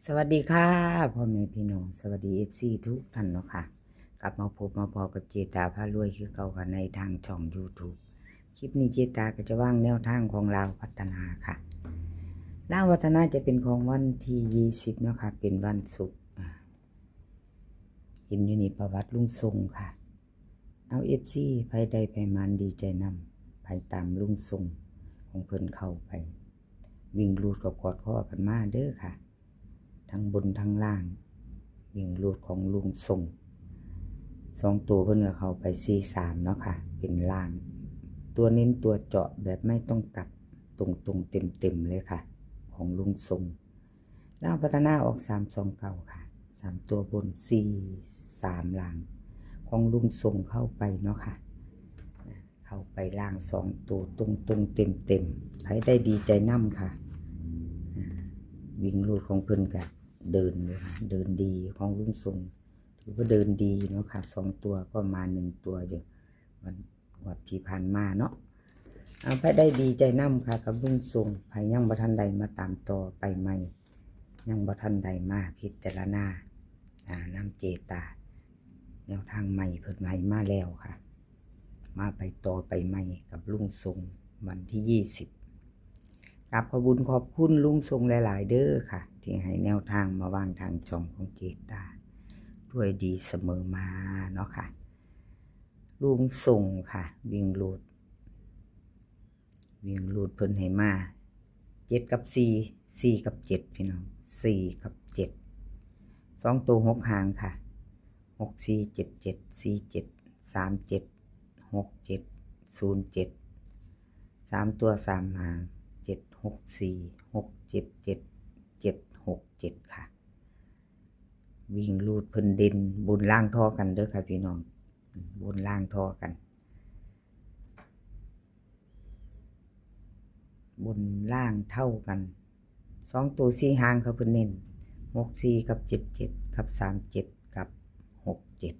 สวัสดีค่ะพ่อแม่พี่น้องสวัสดีFCทุกท่านเนาะค่ะกลับมาพบมาพอกับเจตาพารวยคือเก่ากันในทางช่อง YouTube คลิปนี้เจตาก็จะว่างแนวทางของลาวพัฒนาค่ะลาวพัฒนาจะเป็นของวันที่20เนาะค่ะเป็นวันศุกร์เห็นอยู่นี่ประวัติลุงทรงค่ะเอา FC ไปได้ไปมันดีใจนำไปตามลุงทรงของเพิ่นเข้าไปวิ่งรูดกับกอดข้อกันมาเด้อค่ะทั้งบนทั้งล่างวิ่งรูดของลุงทรง2ตัวเพิ่นก็เข้าไป43เนาะค่ะเป็นล่างตัวเน้นตัวเจาะแบบไม่ต้องกลับตรงๆเต็มเลยค่ะของลุงทรงล่างพัฒนาออก329ค่ะ3ตัวบน43ล่างของลุงทรงเข้าไปเนาะค่ะเข้าไปล่าง2ตัวตรงๆเต็มใครได้ดีใจนำค่ะวิ่งรูดของเพิ่นก็เดินเลยค่ะเดินดีของลุงทรงถือว่าเดินดีเนาะค่ะ2ตัวก็มา1ตัวอยู่วันที่ผ่านมาเนาะเอาไปได้ดีใจนำค่ะกับลุงทรงไผยังบ่ทันใดมาตามต่อไปใหม่ยังบ่ทันใดมาพิจารณานำเจตาแนวทางใหม่เพิ่นใหม่มาแล้วค่ะมาไปต่อไปใหม่กับลุงทรงวันที่20กับขอบคุญขอบคุณลุงทรงหลายๆเด้อค่ะที่ให้แนวทางมาวางทางช่องของเจตาด้วยดีเสมอมาเนาะค่ะลุงทรงค่ะวิ่งรูดเพิ่นให้มา7กับ4 4กับ7พี่น้อง4กับ7 2ตัว6หางค่ะ6 4 7 7 4 7 3 7 6 7 0 7 3ตัว3หาง7 6 4 6 7 7 7 6 7ค่ะวิ่งรูดเพิ่นเด่นบนล่างทอกันเด้อค่ะพี่น้องบนล่างทอกันบนล่างเท่ากัน2ตัว4หางเขาเพิ่นเน้น6 4กับ7 7กับ3 7กับ6 7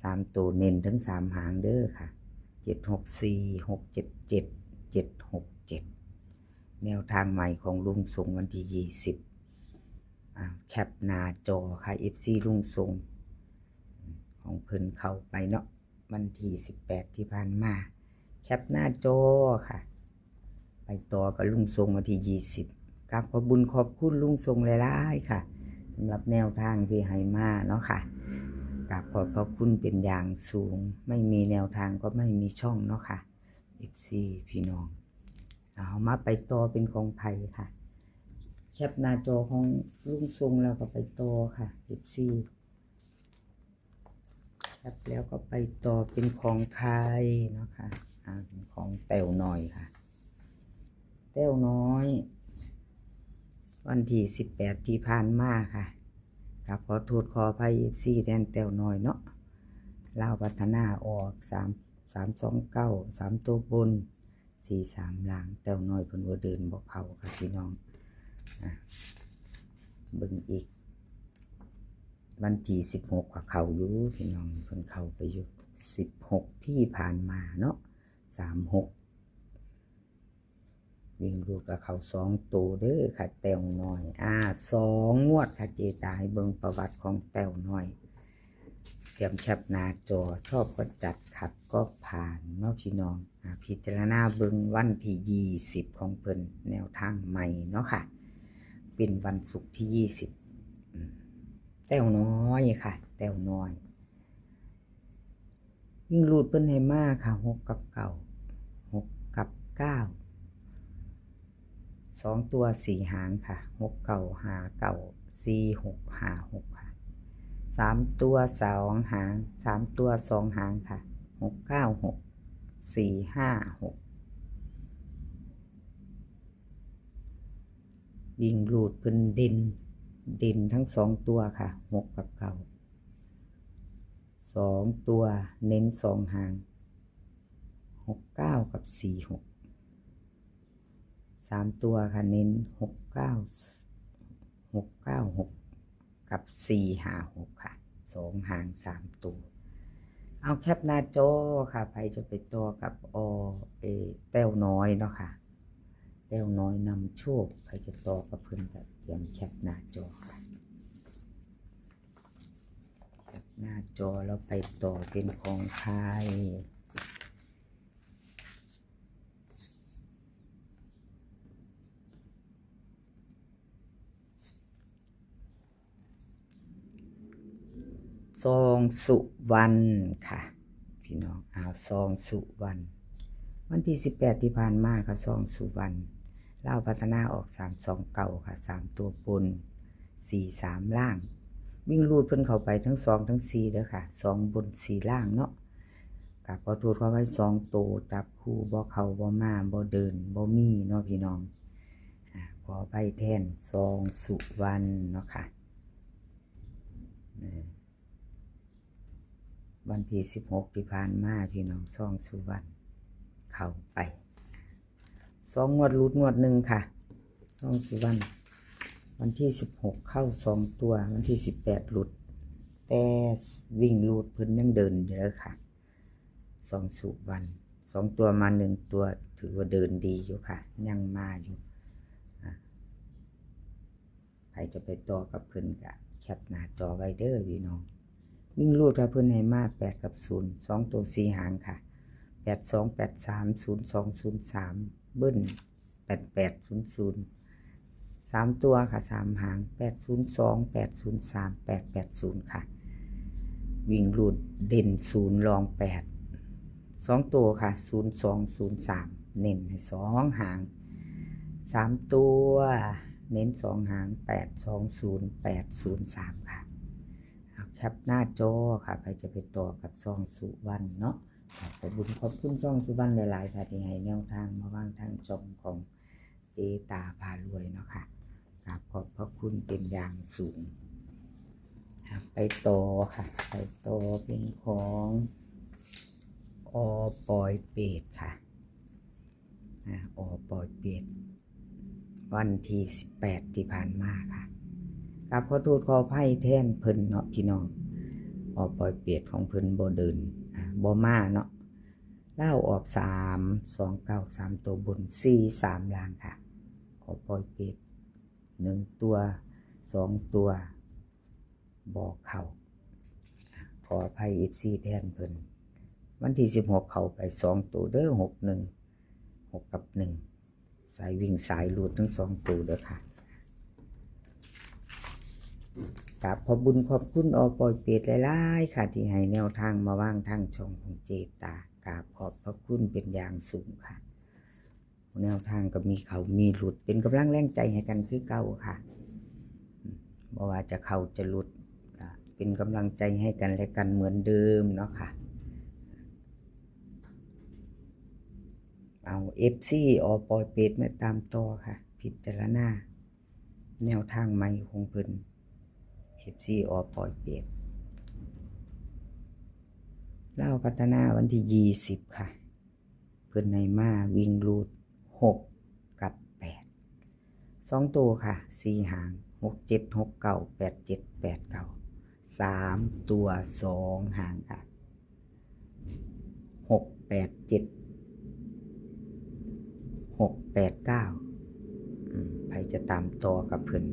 3ตัวเน้นทั้ง3หางเด้อค่ะ7 6 4 6 7 7 7 6 7แนวทางใหม่ของลุงทรงวันที่20แคปหน้าจอค่ะ FC ลุงทรงของเพิ่นเข้าไปเนาะวันที่18ที่ผ่านมาแคปหน้าจอค่ะไปต่อกับลุงทรงวันที่20กับขอบคุญขอบคุณลุงทรงหลายๆค่ะสำหรับแนวทางที่ให้มาเนาะค่ะกับขอบพระคุณเป็นอย่างสูงไม่มีแนวทางก็ไม่มีช่องเนาะค่ะ FC พี่น้องเอามาไปต่อเป็นของไผ่ค่ะแคปหน้าจอของลุงทรงแล้วก็ไปต่อค่ะ FC แคปแล้วก็ไปต่อเป็นของไผ่เนาะค่ะเป็นของแต้วน้อยค่ะแต้วน้อยวันที่18ที่ผ่านมาค่ะครับขอโทษขออภัย FC แทนแต้วน้อยเนาะลาวพัฒนาออก3 2 9 3ตัวบน43ล่างแต้วน้อยเพิ่นว่าเดินบ่เข้าค่ะพี่น้องเบิ่งอีกวันที่16ก็เข้าอยู่พี่น้องเพิ่นเข้าไปอยู่16ที่ผ่านมาเนาะ36วิ่งรูดกับเขา2ตัวเด้อค่ะแต้วน้อย2งวดค่ะเจตาให้เบิ่งประวัติของแต้วน้อยเตรียมแคปหน้าจอชอบก็จัดขัดก็ผ่านเนาะพี่น้องพิจารณาเบิ่งวันที่20ของเพิ่นแนวทางใหม่เนาะค่ะเป็นวันศุกร์ที่20แต้วน้อยค่ะแต้วน้อยวิ่งรูดเพิ่นให้มาค่ะ6กับ9 6กับ9 2ตัว4หางค่ะ6 9 5 9 4 6 5 6ค่ะ3ตัว2หาง3ตัว2หางค่ะ6 9 6 4 5 6วิ่งรูดเพิ่นเด่นทั้ง2ตัวค่ะ6กับ9 2ตัวเน้น2หาง6 9กับ4 6 3ตัวค่ะเน้น6 9 6 กับ4 5 6ค่ะ2หาง3ตัวเอาแคปหน้าจอค่ะใครจะไปต่อกับแต้วน้อยเนาะค่ะ แต้วน้อยนำโชคใครจะต่อกับเพิ่นก็เตรียมแคปหน้าจอค่ะแคปหน้าจอแล้วไปต่อเป็นของใครซองสุวรรณค่ะพี่น้องซองสุวรรณวันที่18ที่ผ่านมาค่ะซองสุวรรณเล่าพัฒนาออก329ค่ะ3ตัวบน43ล่างวิ่งรูดเพิ่นเข้าไปทั้ง2ทั้ง4เด้อค่ะ2บน4ล่างเนาะกับขอโทษขอไว้2ตัวจับคู่บ่เข้าบ่มาบ่เดินบ่มีเนาะพี่น้องขอไปแทนซองสุวรรณเนาะค่ะวันที่16ที่ผ่านมาพี่น้องซองสุวรรณเข้าไป2งวดรุดงวดหนึ่งค่ะซองสุวรรณวันที่16เข้า2ตัววันที่18หลุดแต่วิ่งรูดเพิ่นยังเดินเด้อค่ะซองสุวรรณ2ตัวมา1ตัวถือว่าเดินดีอยู่ค่ะยังมาอยู่ใครจะไปต่อกับเพิ่นก็แคปหน้าจอไว้เด้อพี่น้องวิ่งรูดค่ะเพิ่นให้มา8กับ0 2ตัว4หางค่ะ82 83 02 03เบิ้ล88 00 3ตัวค่ะ3หาง802 803 880ค่ะวิ่งรูดเด่น0รอง8 2ตัวค่ะ02 03เน้นให้2หาง3ตัวเน้น2หาง820 803ค่ะแคปหน้าจอค่ะใครจะไปต่อกับซองสุวรรณเนาะขอบคุณซองสุวรรณหลายๆค่ะที่ให้แนวทางมาว่างทางช่องของเจตาพารวยเนาะค่ะขอบพระคุณเป็นอย่างสูงไปต่อค่ะไปต่อเป็นของปอยเป็ดค่ะปอยเป็ดวันที่18ที่ผ่านมาค่ะกับขอโทษขออภัยแทนเพิ่นเนาะพี่น้องปอยเป็ดของเพิ่นบ่เดินบ่มาเนาะเล่าออก329 3ตัวบน43ล่างค่ะขอปอยเป็ด1ตัว2ตัวบอกเข้าขออภัย FC แทนเพิ่นวันที่16เข้าไป2ตัวเด้อ6 กับ1สายวิ่งสายหลุดทั้ง2ตัวเด้อค่ะกับขอบคุญขอบคุณปอยเป็ดหลายๆค่ะที่ให้แนวทางมาว่างทางช่องของเจตากราบขอบพระคุณเป็นอย่างสูงค่ะแนวทางก็มีเขามีหลุดเป็นกำลังแรงใจให้กันคือเก่าค่ะบ่ว่าจะเข้าจะหลุดเป็นกำลังใจให้กันและกันเหมือนเดิมเนาะค่ะเอา FC ปอยเป็ดมาตามต่อค่ะพิจารณาแนวทางใหม่ของเพิ่นFC ปอยเป็ดเล่าพัฒนาวันที่20ค่ะเพิ่นให้มาวิ่งรูด6กับ8 2ตัวค่ะ4หาง6 7 6 9 8 7 8 9 3ตัว2หางค่ะ6 8 7 6 8 9ใครจะตามต่อกับเพิ่น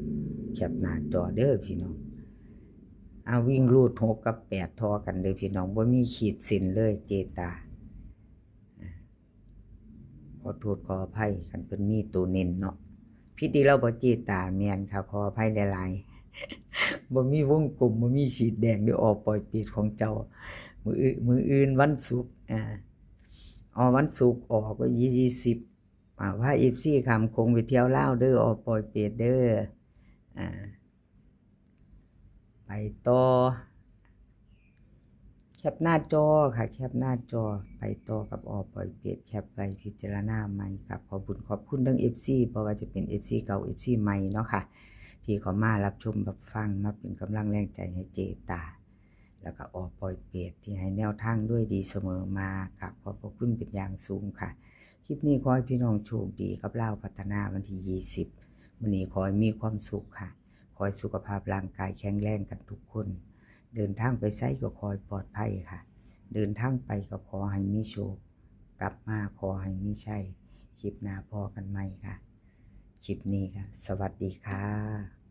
แคปหน้าจอเด้อพี่น้องวิ่งรูด6กับ8ทอกันเด้อพี่น้องบ่มีขีดเส้นเลยเจตาขอโทษขออภัยคันเพิ่นมีตัวเน้นเนาะผิดดีแล้วบ่เจตาแม่นค่ะขออภัยหลายๆบ่มีวงกลมบ่มีสีแดงหรือปล่อยเป็ดของเจ้ามื้ออื่นวันศุกร์วันศุกร์ออกก็20ว่า FC คำคงไปเที่ยวลาวเด้อปล่อยเป็ดเด้อไปต่อแคปหน้าจอค่ะแคปหน้าจอไปต่อกับปล่อยเป็ดแคปไว้พิจารณาใหม่กับขอบคุณทั้ง FC เพราะว่าจะเป็น FC เก่า FC ใหม่เนาะค่ะที่เขามารับชมรับฟังมาเป็นกำลังแรงใจให้เจตาแล้วก็ปล่อยเป็ดที่ให้แนวทางด้วยดีเสมอมากับขอบคุณเป็นอย่างสูงค่ะคลิปนี้ขอให้พี่น้องโชคดีกับเล่าพัฒนาวันที่20วันนี้ขอให้มีความสุขค่ะขอให้สุขภาพร่างกายแข็งแรงกันทุกคนเดินทางไปไสก็ขอให้ปลอดภัยค่ะเดินทางไปก็ขอให้มีโชคกลับมาขอให้มีชัย คลิปหน้าพอกันใหม่ค่ะคลิปนี้ค่ะสวัสดีค่ะ